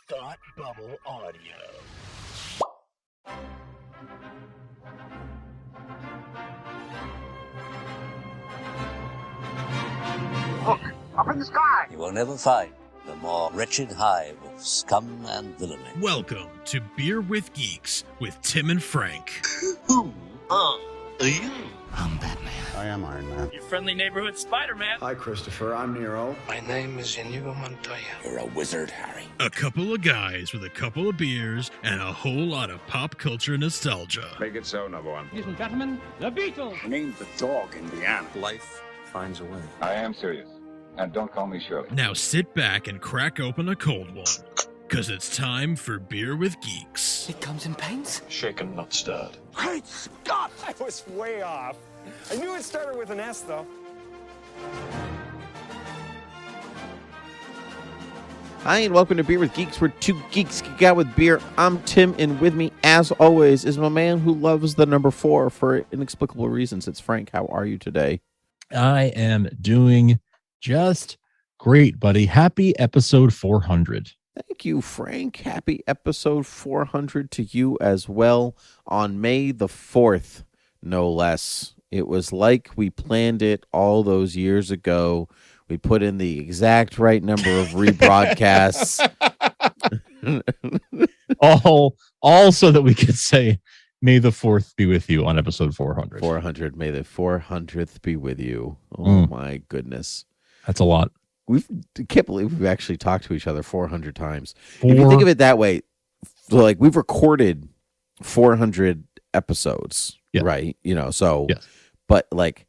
Thought Bubble Audio. Look, up in the sky! You will never find the more wretched hive of scum and villainy. Welcome to Beer with Geeks with Tim and Frank. Who are you? I'm Batman. I am Iron Man. Your friendly neighborhood Spider-Man. Hi, Christopher. I'm Nero. My name is Inigo Montoya. You're a wizard, Harry. A couple of guys with a couple of beers and a whole lot of pop culture nostalgia. Make it so, number one. Ladies and gentlemen, the Beatles. Named the dog Indiana. Life finds a way. I am serious. And don't call me Shirley. Now sit back and crack open a cold one, because it's time for Beer with Geeks. It comes in paints. Shaken, not stirred. Great Scott! I was way off. I knew it started with an S, though. Hi, and welcome to Beer with Geeks, where two geeks geek out with beer. I'm Tim, and with me, as always, is my man who loves the number 4 for inexplicable reasons. It's Frank. How are you today? I am doing just great, buddy. Happy episode 400. Thank you, Frank. Happy episode 400 to you as well on May the 4th, no less. It was like we planned it all those years ago. We put in the exact right number of rebroadcasts. all so that we could say, May the 4th be with you on episode 400. 400. May the 400th be with you. Oh, my goodness. That's a lot. Can't believe we've actually talked to each other 400 times. If you think of it that way, so like we've recorded 400 episodes, right? You know, so, but like,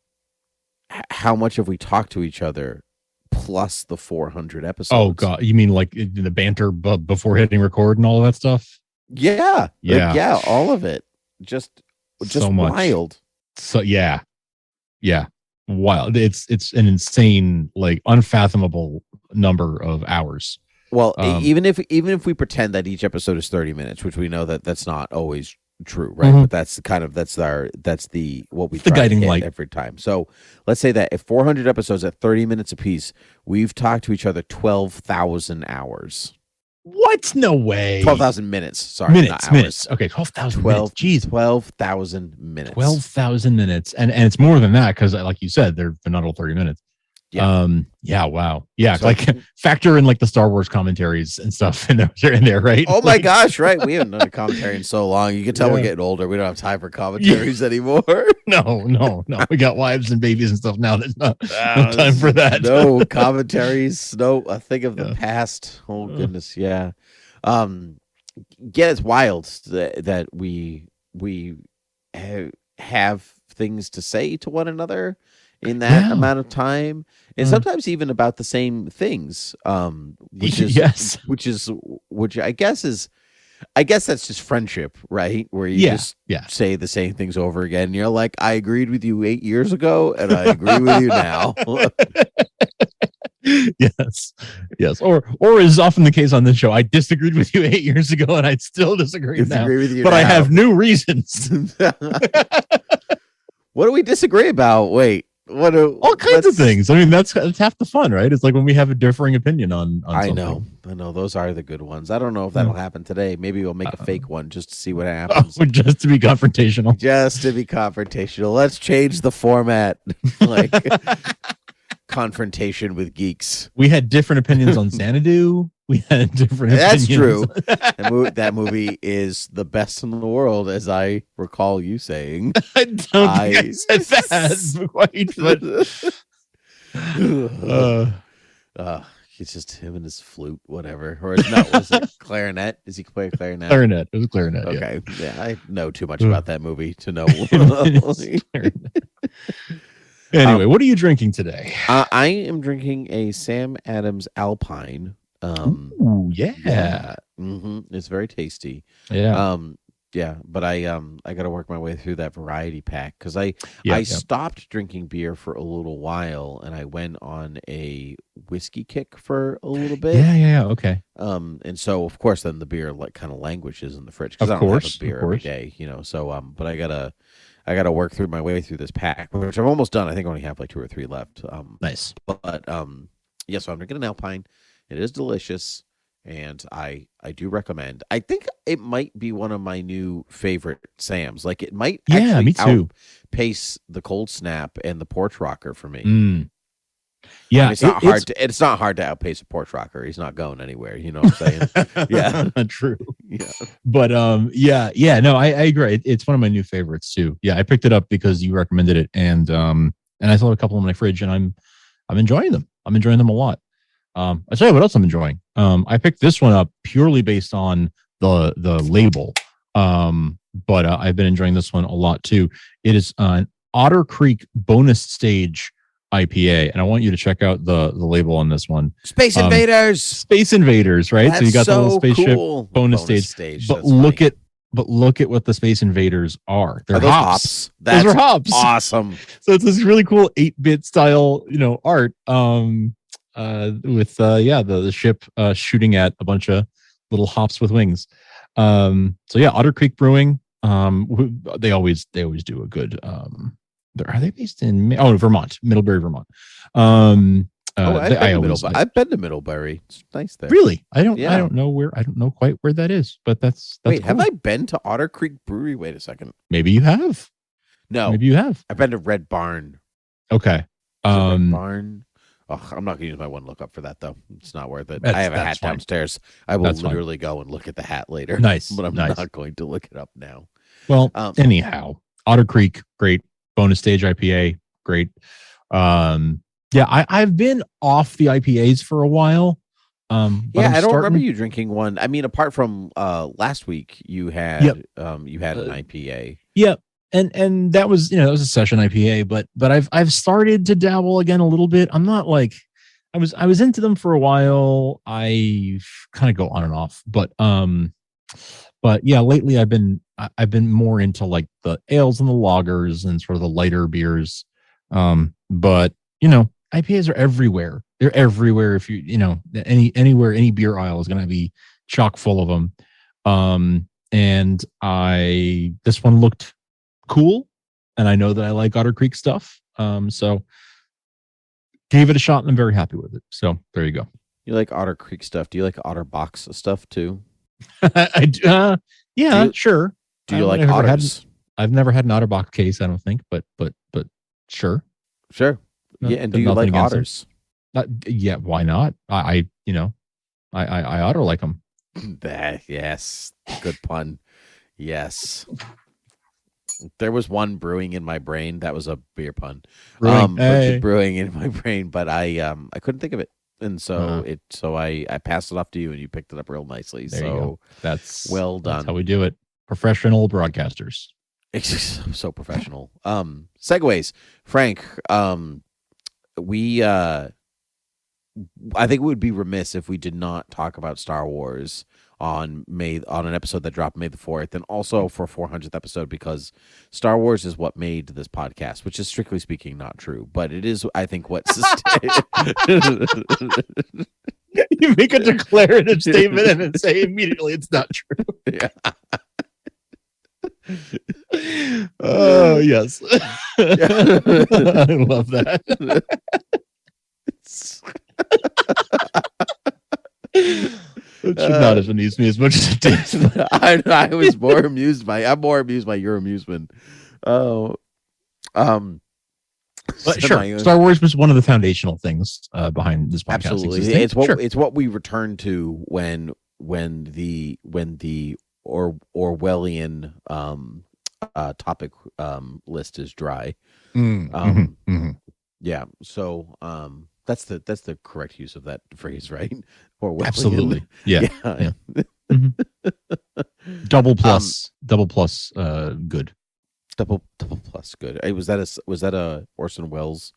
how much have we talked to each other plus the 400 episodes? Oh, God. You mean like the banter before hitting record and all of that stuff? Yeah. Yeah, all of it. Just so much. Wild. So, yeah. Wild. It's an insane, like unfathomable number of hours. Well, even if we pretend that each episode is 30 minutes, which we know that that's not always true, right? But that's what we try the guiding to hit light every time. So let's say that if 400 episodes at 30 minutes apiece, we've talked to each other 12,000 hours. What? No way. 12,000 minutes. Sorry, minutes. Okay, 12,000 minutes. Jeez, 12,000 minutes. 12,000 minutes, and it's more than that because, like you said, they're not all 30 minutes. Yeah. Wow. Yeah. So, like factor in like the Star Wars commentaries and stuff in there, right? Oh my gosh. Right. We haven't done a commentary in so long. You can tell we're getting older. We don't have time for commentaries anymore. No. We got wives and babies and stuff now. There's no time for that. No commentaries. No, a thing of the past. Oh goodness. Yeah. It's wild that we have things to say to one another in that amount of time, and sometimes even about the which I guess that's just friendship, right? Where you just say the same things over again. You're like, I agreed with you 8 years ago, and I agree with you now. Yes. Or is often the case on this show, I disagreed with you 8 years ago, and I still disagree now. With you but now. I have new reasons. What do we disagree about? Wait. All kinds of things. I mean, that's half the fun, right? It's like when we have a differing opinion on something. I know. Those are the good ones. I don't know if that'll happen today. Maybe we'll make a fake one just to see what happens. Just to be confrontational. Let's change the format. Like confrontation with geeks. We had different opinions on Xanadu. We had different opinions. That's true. That movie is the best in the world, as I recall you saying. I don't think I said that quite, it's just him and his flute, whatever. Or was it clarinet? Is he playing clarinet? Clarinet. It was clarinet. Okay. Yeah, I know too much about that movie to know. Anyway, what are you drinking today? I am drinking a Sam Adams Alpine. It's very tasty. But I got to work my way through that variety pack because I stopped drinking beer for a little while, and I went on a whiskey kick for a little bit. Okay. And so of course then the beer like kind of languishes in the fridge because I don't have a beer every day, you know. So but I gotta work through my way through this pack, which I'm almost done. I think I only have like 2 or 3 left. Nice. But so I'm drinking an Alpine. It is delicious. and I do recommend. I think it might be one of my new favorite Sams. Like it might actually me too. outpace the Cold Snap and the Porch Rocker for me. Yeah, I mean, it's not hard to outpace a Porch Rocker. He's not going anywhere. You know what I'm saying? Yeah, true. Yeah, but yeah. No, I agree. It's one of my new favorites too. Yeah, I picked it up because you recommended it, and I still have a couple in my fridge, and I'm enjoying them. I'm enjoying them a lot. I'll tell you what else I'm enjoying. I picked this one up purely based on the label, but I've been enjoying this one a lot too. It is an Otter Creek bonus stage IPA, and I want you to check out the label on this one. Space Invaders, right? That's so you got the little spaceship cool. bonus stage. But look at what the Space Invaders are. They're hops. Those are hops. Awesome. So it's this really cool 8-bit style, art. With the ship shooting at a bunch of little hops with wings. So yeah, Otter Creek Brewing. They always do a good. Are they based in Vermont, Middlebury, Vermont? I've been to Middlebury. It's nice there. Really? I don't know quite where that is, but that's wait, cool. Have I been to Otter Creek Brewery? Wait a second. Maybe you have. No. Maybe you have. I've been to Red Barn. Okay. Red Barn. Oh, I'm not going to use my one lookup for that though. It's not worth it. I have a hat downstairs. I will literally go and look at the hat later. Nice. But I'm not going to look it up now. Well, anyhow, Otter Creek, great. Bonus stage IPA, great. I've been off the IPAs for a while. But I don't remember you drinking one. I mean, apart from last week, you had an IPA. Yep. And that was that was a session IPA, but I've started to dabble again a little bit. I'm not like I was into them for a while. I kind of go on and off, but yeah, lately I've been more into like the ales and the lagers and sort of the lighter beers. But IPAs are everywhere. They're everywhere. If anywhere, any beer aisle is going to be chock full of them. And this one looked cool, and I know that I like Otter Creek stuff. So gave it a shot, and I'm very happy with it. So there you go. You like Otter Creek stuff? Do you like Otter Box stuff too? I do. Sure. Do you like Otters? I've never had an Otterbox case, I don't think, but sure. Yeah, and do you like Otters? Yeah, why not? I Otter like them. Yes, good pun. Yes. There was one brewing in my brain. That was a beer pun. Brewing in my brain, but I couldn't think of it. And so I passed it off to you, and you picked it up real nicely. There you so go. That's well done. That's how we do it. Professional broadcasters. So professional. Segues, Frank. I think it would be remiss if we did not talk about Star Wars on an episode that dropped May the 4th, and also for 400th episode, because Star Wars is what made this podcast, which is strictly speaking not true, but it is, I think, what you make a declarative statement and then say immediately it's not true. Yeah. Oh yes. I love that. It should not have amused me as much as it did. I was more amused by your amusement. But sure, Star Wars was one of the foundational things behind this podcast. Absolutely, it's what we return to when the Orwellian topic list is dry. Yeah, so that's the correct use of that phrase, right? Orwellian. Absolutely, yeah. Mm-hmm. Double plus, good. Double plus good. Hey, was that a Orson Welles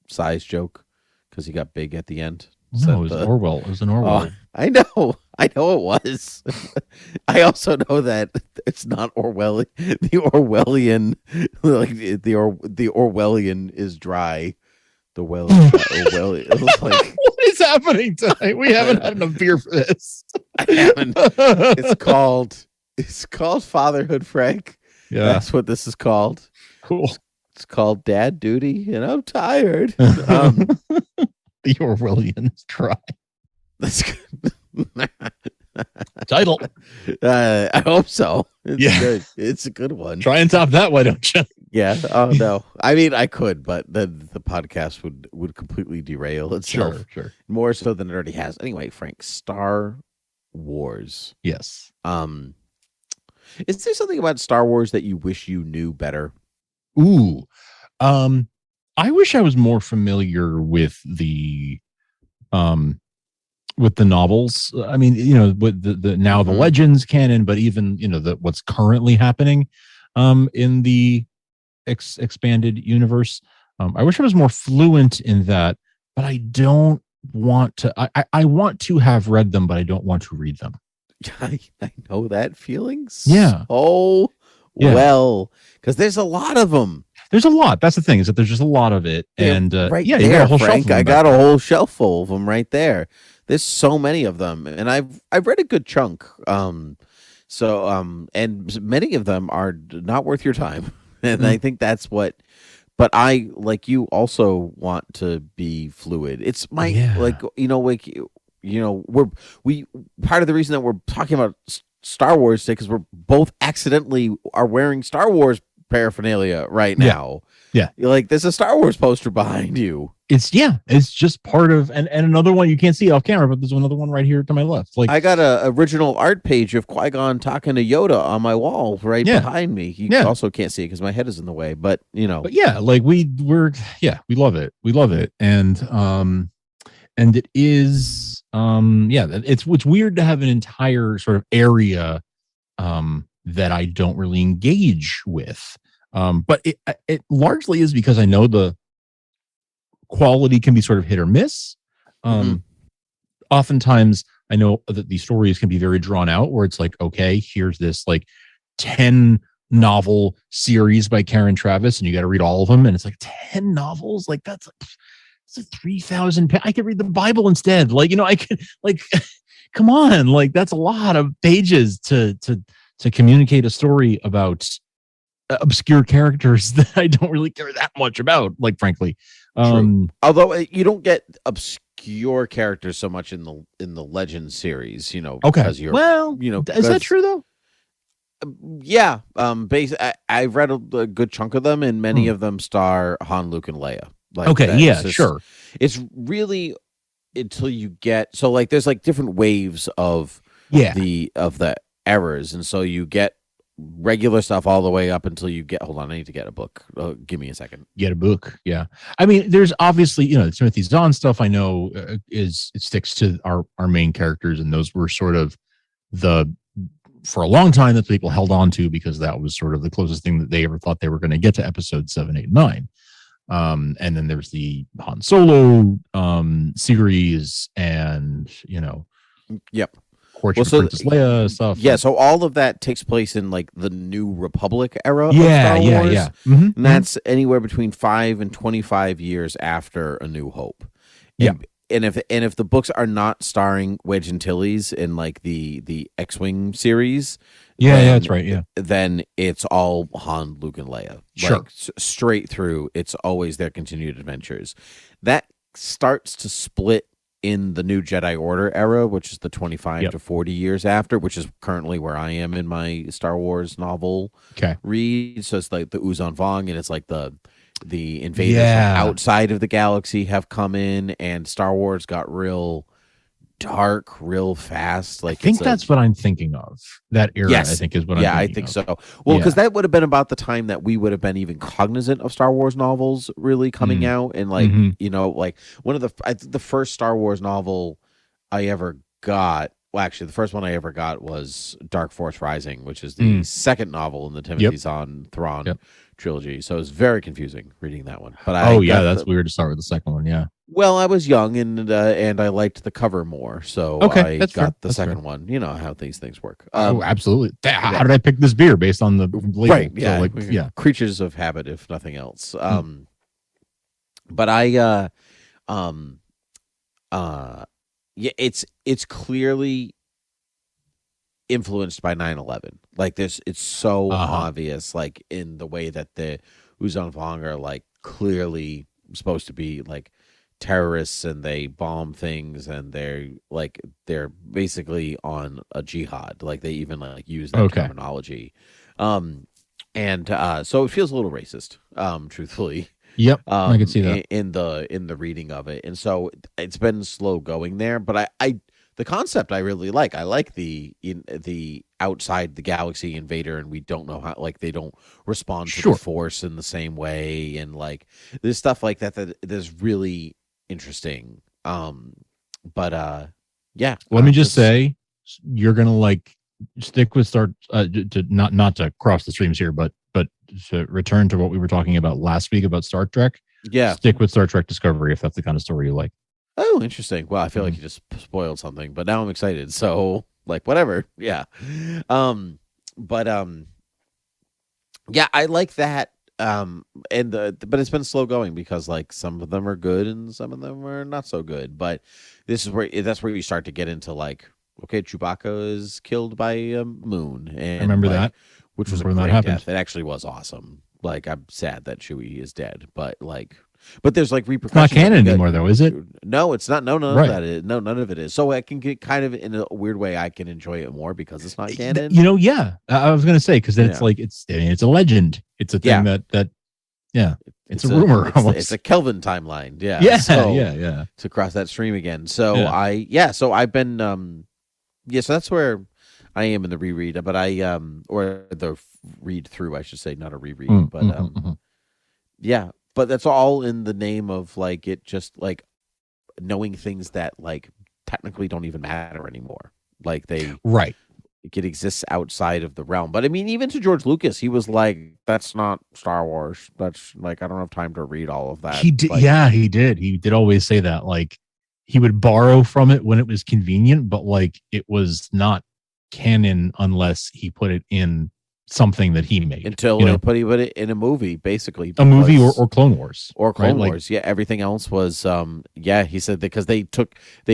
size joke? Because he got big at the end. No, it was Orwell. It was an Orwell. I know it was. I also know that it's not Orwellian. The Orwellian, like the Orwellian is dry. The Orwellian. It was like, what is happening tonight? We haven't had enough beer for this. I haven't. It's called fatherhood, Frank. Yeah, that's what this is called. Cool. It's called dad duty, and I'm tired. The Orwellian is dry. That's good. Title. I hope so. It's Yeah. good. It's a good one. Try and top that, why don't you? Yeah. Oh no. I mean, I could, but then the podcast would completely derail itself. Sure. More so than it already has. Anyway, Frank, Star Wars. Yes. Is there something about Star Wars that you wish you knew better? Ooh. I wish I was more familiar with the novels. I mean, with the now the Legends canon, but even what's currently happening in the expanded universe. I wish I was more fluent in that, but I don't want to. I want to have read them, but I don't want to read them. I know that feeling. Yeah. Oh, well, because there's a lot of them. There's a lot. That's the thing, is that there's just a lot of it. And right you there, got a whole Frank. shelf of them I got back a there. whole shelf full of them right there. There's so many of them, and I've read a good chunk. And many of them are not worth your time. And I think that's what. But I, like you, also want to be fluid. It's my we part of the reason that we're talking about Star Wars today, because we're both accidentally are wearing Star Wars paraphernalia right now. Yeah. Like there's a Star Wars poster behind you. It's just part of, and another one you can't see off camera, but there's another one right here to my left. Like, I got a original art page of Qui-Gon talking to Yoda on my wall right behind me. You also can't see it because my head is in the way, but But yeah, like we love it. We love it. And it is it's weird to have an entire sort of area that I don't really engage with. But it largely is because I know the quality can be sort of hit or miss. Oftentimes I know that the stories can be very drawn out, where it's like, okay, here's this like 10 novel series by Karen Travis, and you got to read all of them. And it's like 10 novels. Like that's a 3,000. I could read the Bible instead. Like, I could come on. Like that's a lot of pages to communicate a story about obscure characters that I don't really care that much about, like, frankly. Although you don't get obscure characters so much in the Legends series, because you're is that true though? Yeah. I've read a good chunk of them, and many of them star Han, Luke, and Leia. Like, sure. It's really until you get there's like different waves of the errors, and so you get regular stuff all the way up until you get. Hold on, I need to get a book. Give me a second. Get a book. Yeah, I mean, there's obviously Timothy Zahn stuff. I know it sticks to our main characters, and those were sort of for a long time that people held on to, because that was sort of the closest thing that they ever thought they were going to get to episode 7, 8, 9. And then there's the Han Solo series, and Yep. Courtship of Princess Leia stuff. Yeah, so all of that takes place in like the New Republic era of Yeah, Star yeah, Wars. yeah. And that's anywhere between 5 and 25 years after A New Hope. And if the books are not starring Wedge Antilles in like the X-Wing series, that's right. Yeah, then it's all Han, Luke, and Leia. Sure. Like, straight through, it's always their continued adventures. That starts to split in the New Jedi Order era, which is the 25 to 40 years after, which is currently where I am in my Star Wars novel read. So it's like the Uzan Vong, and it's like the invaders from outside of the galaxy have come in, and Star Wars got real dark real fast. Like, I think that's what I'm thinking of. That era, yes. I think, is what I'm thinking I think so. Well, because that would have been about the time that we would have been even cognizant of Star Wars novels really coming out. And like, like one of the first Star Wars novel I ever got, well, actually the first one I ever got was Dark Force Rising, which is the second novel in the Timothy Zahn Thrawn trilogy. So it was very confusing reading that one. But that's weird to start with the second one. Yeah. Well, I was young, and I liked the cover more, so I got the second one. You know how these things work. Absolutely. How did I pick this beer based on the label? Right? Yeah, so creatures of habit, if nothing else. But I, it's clearly influenced by 9/11. Like this, it's so obvious, like in the way that the Uzan Vong are like clearly supposed to be like terrorists and they bomb things and they're basically on a jihad. Like they even like use that terminology. So it feels a little racist, truthfully. Yep, I can see that in the reading of it, and so it's been slow going there. But I the concept I really like. I like the outside the galaxy invader, and we don't know how, like they don't respond to the Force in the same way, and like there's stuff like that is really interesting. Let me just say, you're gonna like stick with Star to not to cross the streams here, but to return to what we were talking about last week about Star Trek. Yeah, stick with Star Trek Discovery if that's the kind of story you like. Oh, interesting. Well, I feel like you just spoiled something, but now I'm excited. So, like, whatever. Yeah. But I like that. But it's been slow going because like some of them are good and some of them are not so good. But that's where you start to get into like, okay, Chewbacca is killed by a moon, and I remember that, which was a great death. It actually was awesome. Like, I'm sad that Chewie is dead, but there's like repercussions. It's not canon anymore, though, is it? No, it's not. No, none of that is. No, none of it is. So I can get kind of in a weird way. I can enjoy it more because it's not canon. Yeah. I was gonna say because then it's like it's a legend. It's a thing that it's a rumor. It's a Kelvin timeline. Yeah. Yeah. So, yeah. To cross that stream again. So So I've been so that's where I am in the reread, but or the read through, I should say, not a reread, but but that's all in the name of like it just like knowing things that like technically don't even matter anymore. Like it exists outside of the realm. But I mean, even to George Lucas, he was like, "That's not Star Wars. That's like I don't have time to read all of that." He did. Like, he did. He did always say that. Like he would borrow from it when it was convenient, but like it was not canon unless he put it in something that he made until he put it in a movie, basically a movie or Clone Wars Wars. Yeah, everything else was he said because they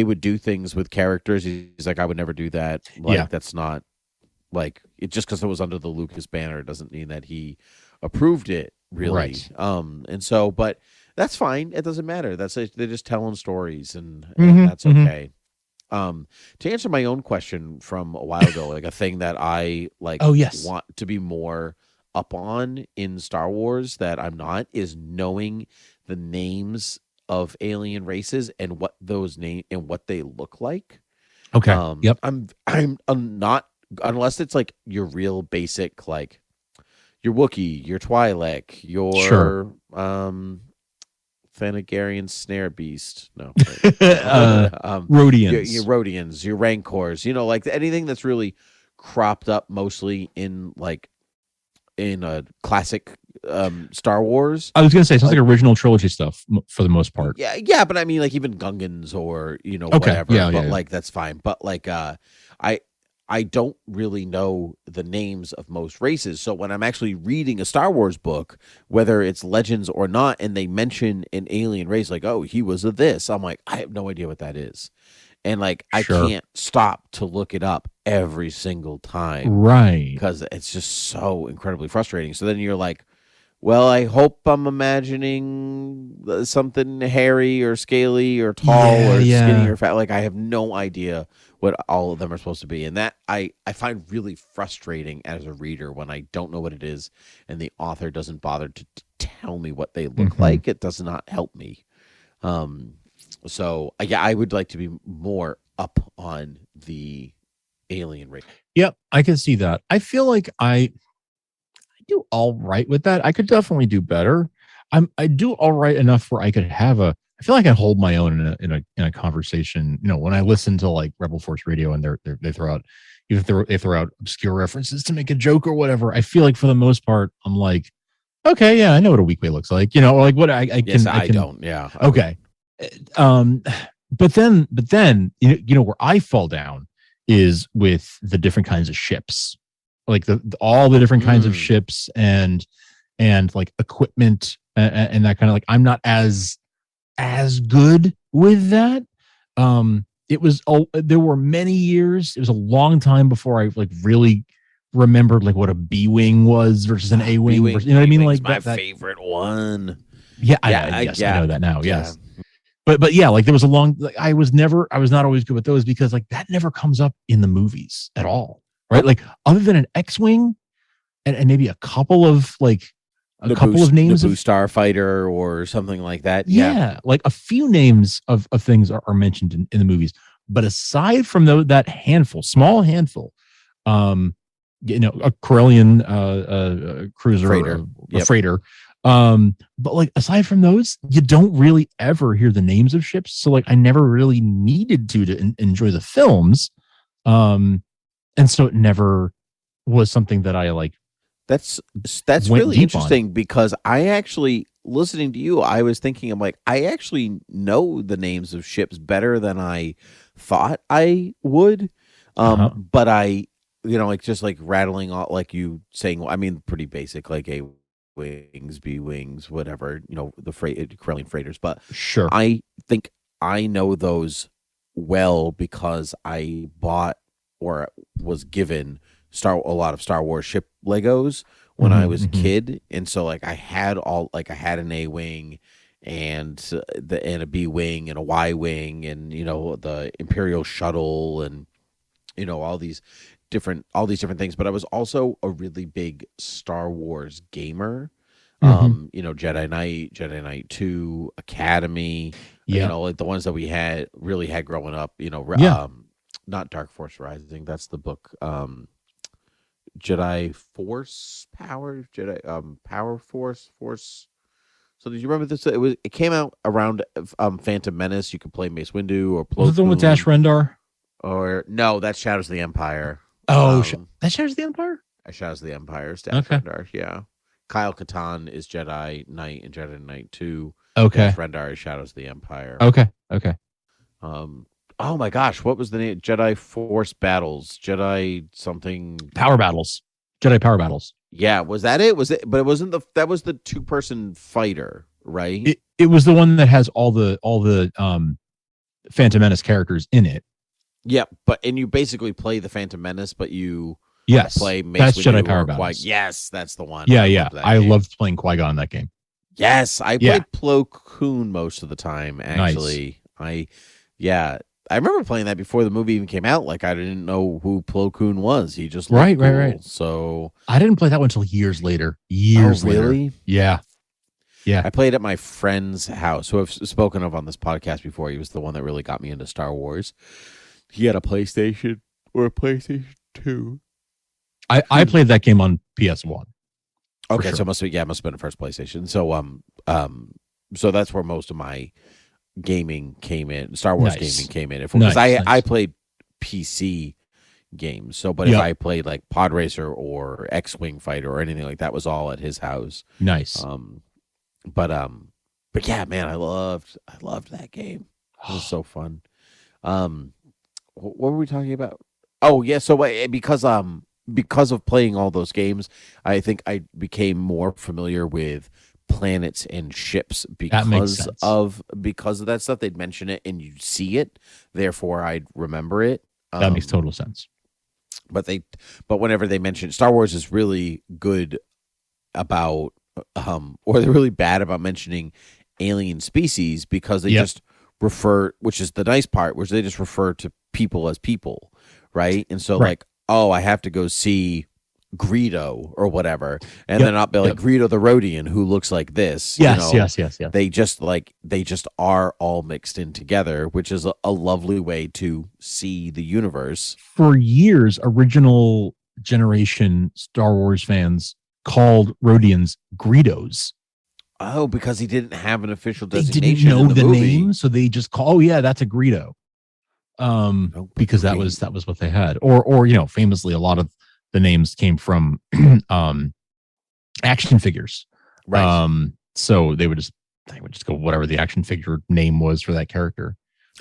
would do things with characters. He's like, I would never do that. Like that's not like it just because it was under the Lucas banner doesn't mean that he approved it really. Right. And so but that's fine. It doesn't matter. They're just telling stories and that's okay. To answer my own question from a while ago, like a thing that I like want to be more up on in Star Wars that I'm not is knowing the names of alien races and what those names and what they look like. Okay. I'm not unless it's like your real basic like your Wookiee, your Twi'lek, your Thanagarian snare beast. No. Rhodians. Your Rhodians, your Rancors, like anything that's really cropped up mostly in like in a classic Star Wars. I was going to say, it sounds like original trilogy stuff for the most part. Yeah, but I mean like even Gungans or, whatever. But like that's fine. But like I don't really know the names of most races. So when I'm actually reading a Star Wars book, whether it's Legends or not, and they mention an alien race, like, oh, he was a this, I'm like, I have no idea what that is. And like, I can't stop to look it up every single time. Right. Because it's just so incredibly frustrating. So then you're like, well, I hope I'm imagining something hairy or scaly or tall or skinny or fat. Like I have no idea what all of them are supposed to be. And that I find really frustrating as a reader when I don't know what it is and the author doesn't bother to tell me what they look like. It does not help me. So I would like to be more up on the alien race. Yep, I can see that. I feel like I do all right with that. I could definitely do better. I do all right enough where I could have I feel like I hold my own in a conversation. When I listen to like Rebel Force Radio and they throw out they throw out obscure references to make a joke or whatever. I feel like for the most part, I'm like, okay, yeah, I know what a weak way looks like. Or like what I can. I don't. Yeah. Okay. But then where I fall down is with the different kinds of ships, like all the different kinds of ships and like equipment and that kind of like I'm not as good with that. There were many years. It was a long time before I like really remembered like what a B-wing was versus an A-wing. You know what I mean? Like my favorite one. Yeah, I know that now. Yes. but yeah, like there was a long, like I was not always good with those because like that never comes up in the movies at all, right? Like other than an X-Wing and maybe a couple of like couple of names Naboo of Starfighter or something like that. Yeah, like a few names of things are mentioned in the movies, but aside from that handful, small handful, a Corellian cruiser, Freighter. a freighter. But like aside from those, you don't really ever hear the names of ships. So like I never really needed to enjoy the films. And so it never was something that I like. That's really interesting because I actually, listening to you, I was thinking, I'm like, I actually know the names of ships better than I thought I would. But I, like just like rattling off, like you saying, I mean, pretty basic, like A wings, B wings, whatever, the Corellian freighters. But sure, I think I know those well because I bought or was given a lot of Star Wars ship Legos when I was a kid, and so like I had an A wing and a B wing and a Y wing and the Imperial shuttle and all these different things. But I was also a really big Star Wars gamer. Jedi Knight 2, Academy, like the ones that we really had growing up. Not Dark Force Rising. That's the book. Jedi Force Power, Power Force. So did you remember this? It came out around Phantom Menace. You could play Mace Windu or Plo Koon. Was it the one with Dash Rendar? Or no, that's Shadows of the Empire. Oh, that Shadows of the Empire? Shadows of the Empire is Dash Rendar. Yeah, Kyle Katarn is Jedi Knight and Jedi Knight 2. Okay, Dash Rendar is Shadows of the Empire. Okay. Oh my gosh, what was the name? Jedi Force Battles, Jedi something Power Battles, Jedi Power Battles. Yeah, was that it? Was it? But it wasn't that was the 2-person fighter, right? It was the one that has all the Phantom Menace characters in it. Yeah, and you basically play the Phantom Menace, but you play Mace that's Windu Jedi Power Battles. Yes, that's the one. Yeah. I loved playing Qui-Gon in that game. Yes, I played Plo Koon most of the time. Actually, nice. I remember playing that before the movie even came out. Like I didn't know who Plo Koon was. He just looked cool. Right. So I didn't play that one until years later. Really? Later. Yeah. I played at my friend's house, who I've spoken of on this podcast before. He was the one that really got me into Star Wars. He had a PlayStation or a PlayStation 2. I played that game on PS1. Okay, sure. So it must have been the first PlayStation. So that's where most of my gaming came in. Star Wars gaming came in. Because I played PC games. So, but if I played like Pod Racer or X-Wing Fighter or anything like that, was all at his house. Nice. But yeah, man, I loved that game. It was so fun. What were we talking about? Oh yeah, so because of playing all those games, I think I became more familiar with planets and ships because of that stuff. They'd mention it and you see it, therefore I'd remember it. That makes total sense. But whenever they mention Star Wars is really good about or they're really bad about mentioning alien species because they just refer, which is the nice part, which they just refer to people as people, right? And so like, oh, I have to go see Greedo or whatever, and then I'll be like Greedo the Rhodian who looks like this. Yes. They just are all mixed in together, which is a lovely way to see the universe. For years, original generation Star Wars fans called Rhodians Greedos. Oh, because he didn't have an official They designation. didn't know in the movie. name, so they just call. Oh yeah, that's a Greedo. Because that was what they had, or famously, a lot of the names came from action figures. Right. So they would just go whatever the action figure name was for that character.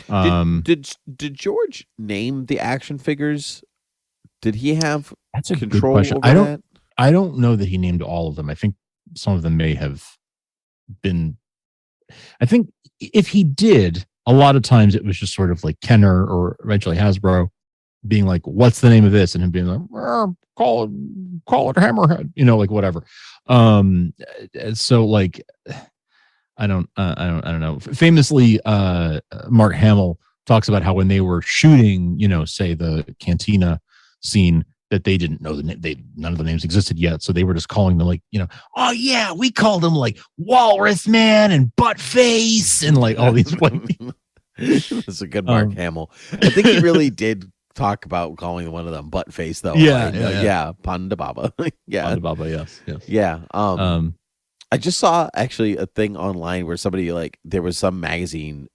Did George name the action figures? Did he have that's a control good question. over that? I don't know that he named all of them. I think some of them may have been. I think if he did, a lot of times it was just sort of like Kenner or eventually Hasbro being like, "What's the name of this?" and him being like, "Call it Hammerhead," like whatever. So like, I don't know. Famously, Mark Hamill talks about how when they were shooting, say the cantina scene, that they didn't know none of the names existed yet, so they were just calling them like, oh yeah, we called them like Walrus Man and Butt Face and like all these. That's a good Mark Hamill. I think he really did talk about calling one of them Butt Face though. Yeah. Panda Baba. Yeah, Panda Baba. Yes. Yeah. I just saw actually a thing online where somebody there was some magazine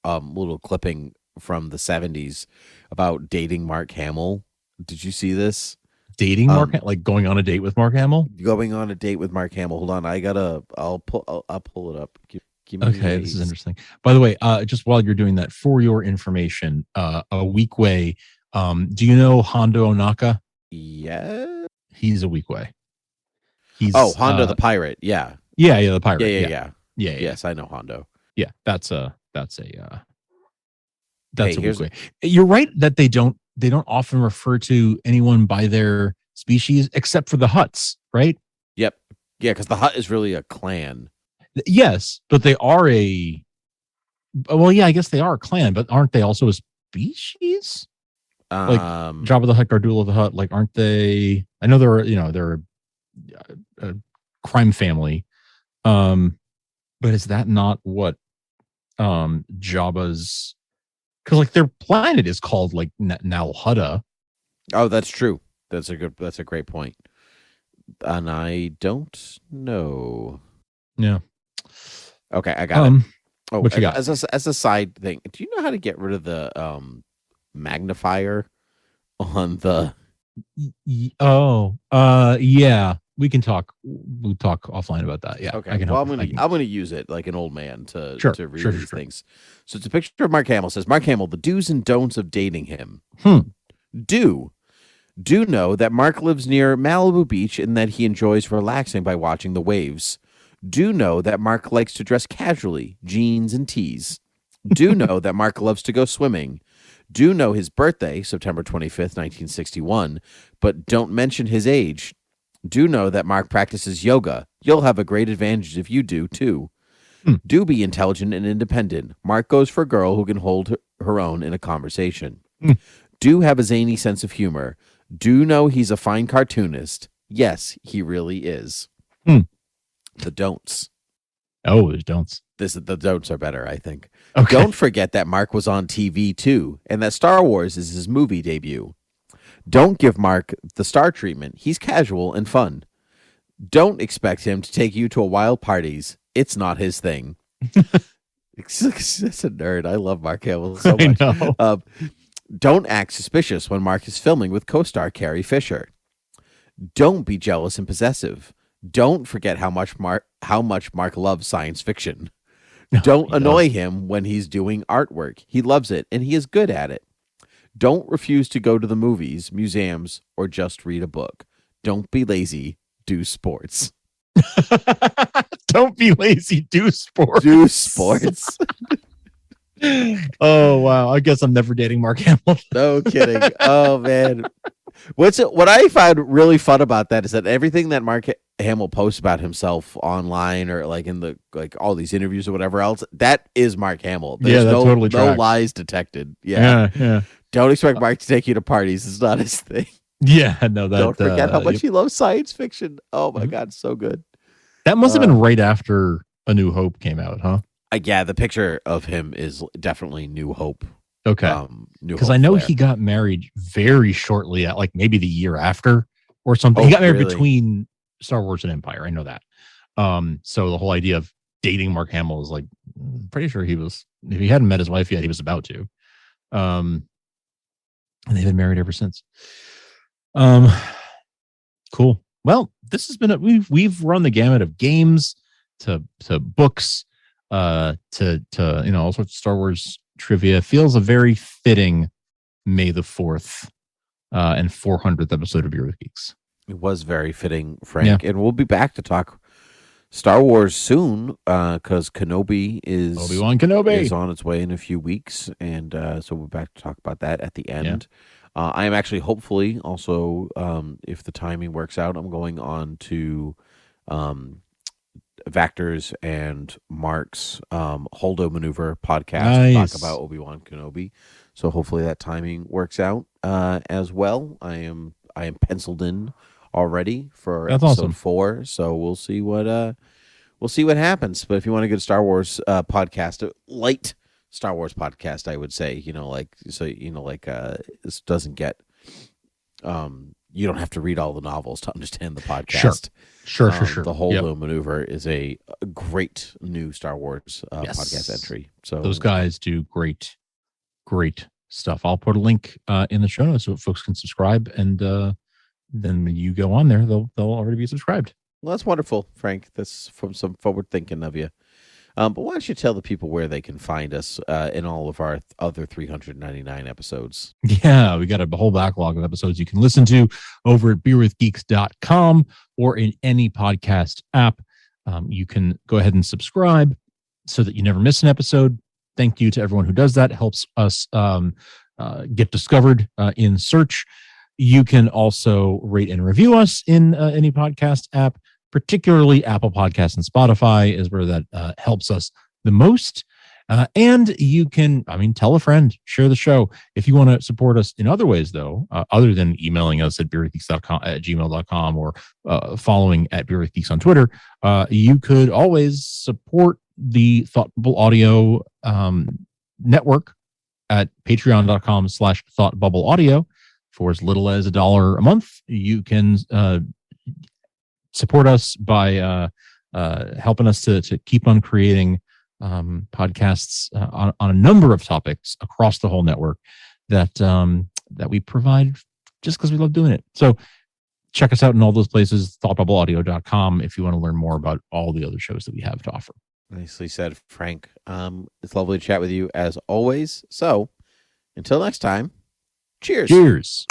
little clipping from the 70s about dating Mark Hamill. Did you see this? Dating Mark, like going on a date with Mark Hamill? Going on a date with Mark Hamill. Hold on, I'll pull it up. Okay, this is interesting. By the way, just while you're doing that, for your information, a week way. Do you know Hondo Onaka? Yeah, he's a week way. He's Hondo the pirate. Yeah, the pirate. Yeah. Yes, I know Hondo. Yeah, that's a week way. You're right that they don't often refer to anyone by their species except for the Hutts, right? Yep. Yeah, because the Hutt is really a clan. Yes, but they are I guess they are a clan, but aren't they also a species? Like Jabba the Hutt, Gardula the Hutt, like aren't they? I know they're a crime family, but is that not what Jabba's? Because like their planet is called like Nalhutta. Oh, that's true. That's a great point. And I don't know. Yeah. Okay, I got it. Oh, what you got? As a side thing, do you know how to get rid of the magnifier on the? Yeah. We can talk. We'll talk offline about that. Yeah. Okay. I'm gonna use it like an old man to read these things. So it's a picture of Mark Hamill. It says Mark Hamill, the do's and don'ts of dating him. Do know that Mark lives near Malibu Beach and that he enjoys relaxing by watching the waves. Do know that Mark likes to dress casually, jeans and tees. Do know that Mark loves to go swimming. Do know his birthday, September 25th, 1961, but don't mention his age. Do know that Mark practices yoga. You'll have a great advantage if you do, too. Do be intelligent and independent. Mark goes for a girl who can hold her own in a conversation. Do have a zany sense of humor. Do know he's a fine cartoonist. Yes, he really is. The don'ts. Oh, there's don'ts. The don'ts are better, I think. Okay. Don't forget that Mark was on TV, too, and that Star Wars is his movie debut. Don't give Mark the star treatment. He's casual and fun. Don't expect him to take you to wild parties. It's not his thing. That's a nerd. I love Mark Hamill so much. I know. Don't act suspicious when Mark is filming with co-star Carrie Fisher. Don't be jealous and possessive. Don't forget how much Mark loves science fiction. Don't annoy him when he's doing artwork. He loves it, and he is good at it. Don't refuse to go to the movies, museums, or just read a book. Don't be lazy. Do sports. Don't be lazy. Do sports. Do sports. Oh, wow. I guess I'm never dating Mark Hamill. No kidding. Oh, man. What I found really fun about that is that everything that Mark Hamill posts about himself online or like in the all these interviews or whatever else, that is Mark Hamill. There's totally no tracks. lies detected. Yeah. Don't expect Mark to take you to parties. It's not his thing. Yeah, no. Don't forget how much he loves science fiction. Oh my God, so good. That must have been right after A New Hope came out, huh? Yeah, the picture of him is definitely New Hope. Okay. Because I know he got married very shortly at maybe the year after or something. He got married between Star Wars and Empire. I know that. So the whole idea of dating Mark Hamill is I'm pretty sure if he hadn't met his wife yet, he was about to. And they've been married ever since. Cool. Well, this has been we've run the gamut of games to books, to all sorts of Star Wars trivia. Feels a very fitting May the 4th and 400th episode of Beer with Geeks. It was very fitting, Frank. Yeah. And we'll be back to talk Star Wars soon because Kenobi is Obi-Wan Kenobi is on its way in a few weeks, and so we're back to talk about that at the end. Yeah. I am actually hopefully also, if the timing works out, I'm going on to Vactor's and Mark's Holdo Maneuver podcast to talk about Obi-Wan Kenobi. So hopefully that timing works out as well. I am penciled in already for episode 4, so we'll see what happens. But if you want a good Star Wars podcast, a light Star Wars podcast, I would say, this doesn't get you don't have to read all the novels to understand the podcast. Sure. The Holdo Maneuver is a great new Star Wars podcast entry. So those guys do great stuff. I'll put a link in the show notes so folks can subscribe, and then when you go on there, they'll already be subscribed. Well, that's wonderful, Frank. That's from some forward thinking of you. But why don't you tell the people where they can find us in all of our other 399 episodes? Yeah, we got a whole backlog of episodes you can listen to over at beerwithgeeks.com or in any podcast app. You can go ahead and subscribe so that you never miss an episode. Thank you to everyone who does that. It helps us get discovered in search. You can also rate and review us in any podcast app. Particularly Apple Podcasts and Spotify is where that helps us the most. And you can, tell a friend, share the show. If you want to support us in other ways, though, other than emailing us at beerwithgeeks@gmail.com or following at beerwithgeeks on Twitter, you could always support the Thoughtbubble Audio network at patreon.com/thoughtbubbleaudio for as little as $1 a month. You can support us by helping us to keep on creating podcasts on a number of topics across the whole network that we provide just because we love doing it. So check us out in all those places, thoughtbubbleaudio.com, if you want to learn more about all the other shows that we have to offer. Nicely said, Frank. It's lovely to chat with you as always. So until next time, cheers. Cheers.